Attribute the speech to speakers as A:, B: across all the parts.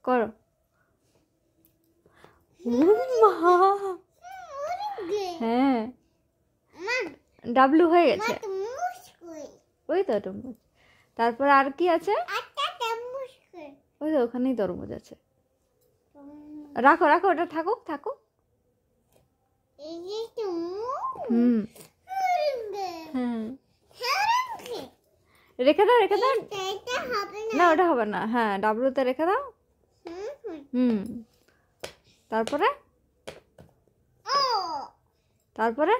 A: করো। মা, হ্যাঁ ডাব্লু হয়ে গেছে। ওই তো তরমুজ। তারপর আর কি আছে? ওই তো ওখানেই তরমুজ আছে। রাখো রাখো, ওটা থাকুক থাকুক। হুম হ্যাঁ রেখে দাও রেখে দাও। না ওটা হবে না। হ্যাঁ ডাব্লুতে রেখে দাও। হুম তারপরে তারপরে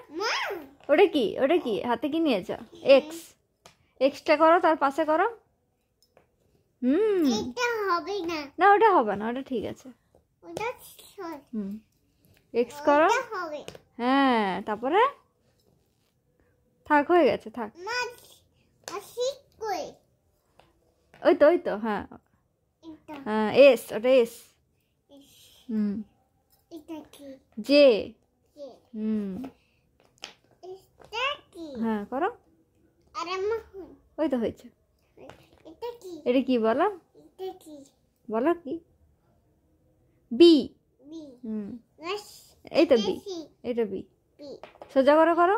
A: ওটা কি? ওটা কি হাতে কি নিয়েছ? এক্স। এক্সটা করো, তার পাশে করো। না ওটা হবে না, ওটা ঠিক আছে। হুম এক্স করো। হ্যাঁ তারপরে থাক, হয়ে গেছে থাক। ওই তো ওই তো হ্যাঁ হ্যাঁ এস, ওটা এস। হুম জে। হুম হ্যাঁ করো। ওই তো হয়েছে। এটা কি বলো? বলো কি? বি। হুম এই তো বি, এটা বি। সোজা করো করো,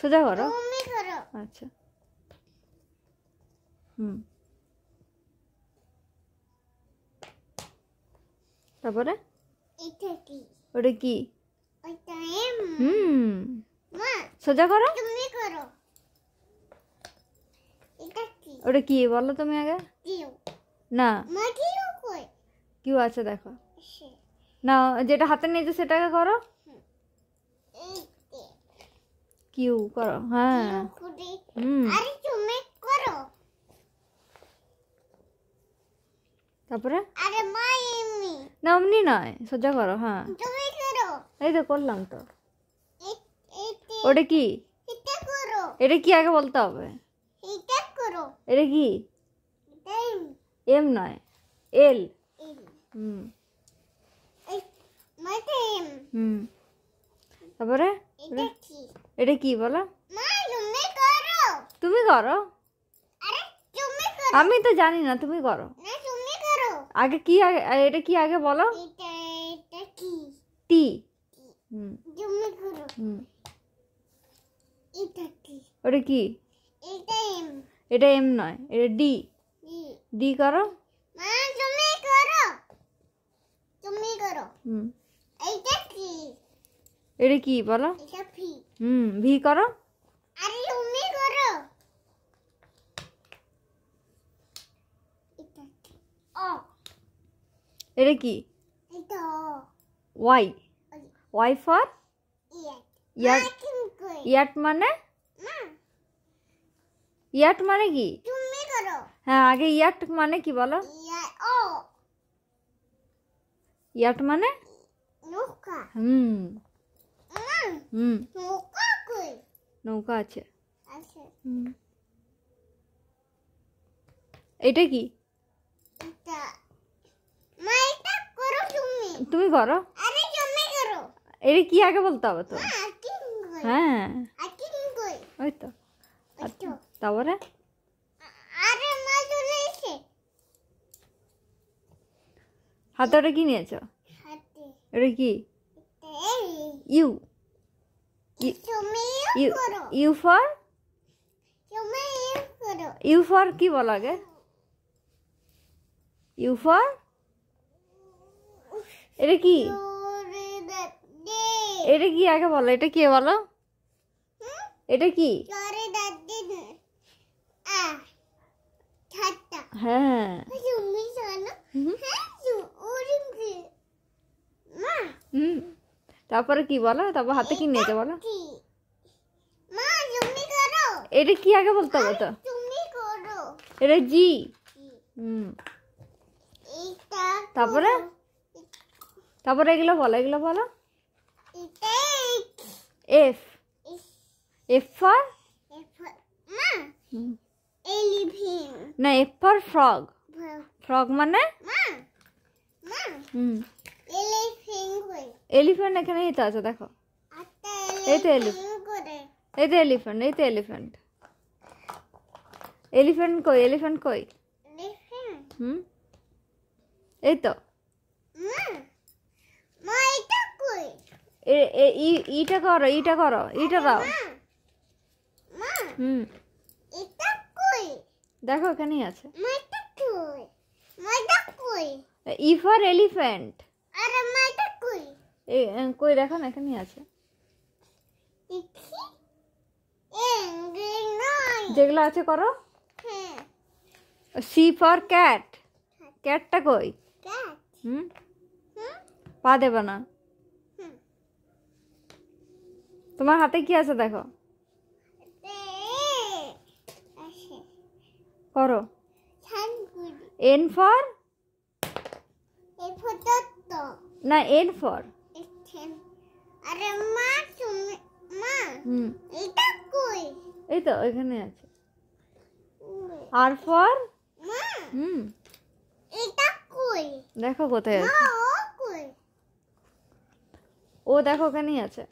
A: সোজা করো। আচ্ছা হুম তারপরে ওটা কি? হুম সোজা করো। ওটা কি বলো তুমি আগে? না কিউ আছে দেখো না, যেটা হাতে নিয়েছে সেটাকে করো। কিউ করো। হ্যাঁ হুম তারপরে না অমনি নয়, সোজা করো। হ্যাঁ এই তো করলাম তো। ওটা কি? এটা কি আগে বলতে হবে। এটা কি? এম নয়, এল। হুম হুম তারপরে এটা কি বলো? তুমি করো। আমি তো জানি না, তুমি করো আগে। কি আগে? এটা কি আগে বলো? টি। হুম হুম ওটা কি? এটা এম নয়, এটা ডি। ডি করো। হুম এটা কি বলো? হুম ভি করো। এটা কি? Y. Y for yacht. Yacht মানে? ইয়াট মানে কি? হ্যাঁ আগে ইয়াট মানে কি বলো? ইয়াট মানে? হুম হুম নৌকা আছে। হুম এটা কি? তুমি করো। এটা কি আগে বলতে হবে তো? হ্যাঁ ওই তো। তারপরে হাতে ওটা কি নিয়েছ? এটা কি? U. U for? U for কি বলো আগে? ইউ ফর এটা কি? এটা কি আগে বলো? এটা কি বলো? এটা কি? হ্যাঁ হুম তারপরে কি বলো? তারপর হাতে কি নিয়েছে বলো? এটা কি আগে বলতে হবে তো? এটা জি। হুম তারপরে তারপরে এগুলো বলো, এগুলো বলো। এফ। F for? না এফ ফর ফ্রগ। ফ্রগ মানে? হুম এলিফ্যান্ট এখানে এই তো আছে দেখো। এই তো এলিফ্যান্ট, এই তো এলিফ্যান্ট, এই তো এলিফ্যান্ট। এলিফ্যান্ট কই? এলিফ্যান্ট কই? হুম, এই তো। ইটা করো, ইটা করো, ইটা দাও। হুম, দেখো এখানেই আছে। E for elephant. কই দেখো না, এখানেই আছে। যেগুলো আছে করো। C for cat. ক্যাটটা কই? হুম, পা দেবে না। তোমার হাতে কি আছে দেখো, করো। এন ফর না, এন ফর। এই তো এখানে আছে। আর ফর দেখো কোথায় আছে। ও দেখো ওখানেই আছে।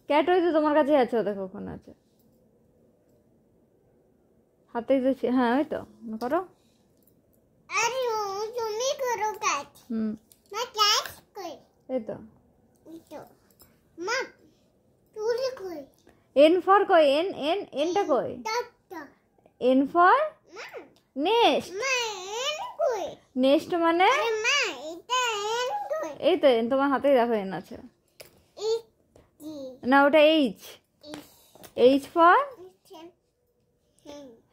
A: ক্যাট ওই তো তোমার কাছে আছে, ও দেখো ওখানে আছে হাতেই তো। হ্যাঁ ওই তো, করো। হুম, এই তো। এন ফর কই? এনটা কই? N for nest. নেস্ট মানে এই তো, তোমার হাতেই দেখো এন আছে। না, ওটা এইচ। এইচ ফর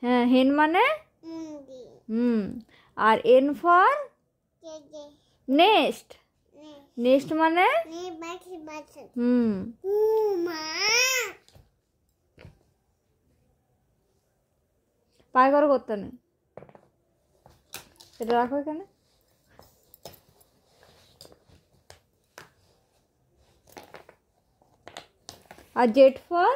A: হ্যাঁ, হেন মানে আর এন ফর নেস্ট। নেস্ট মানে পায়ে করো, করতে নেই। এটা রাখো এখানে। আর জেড ফর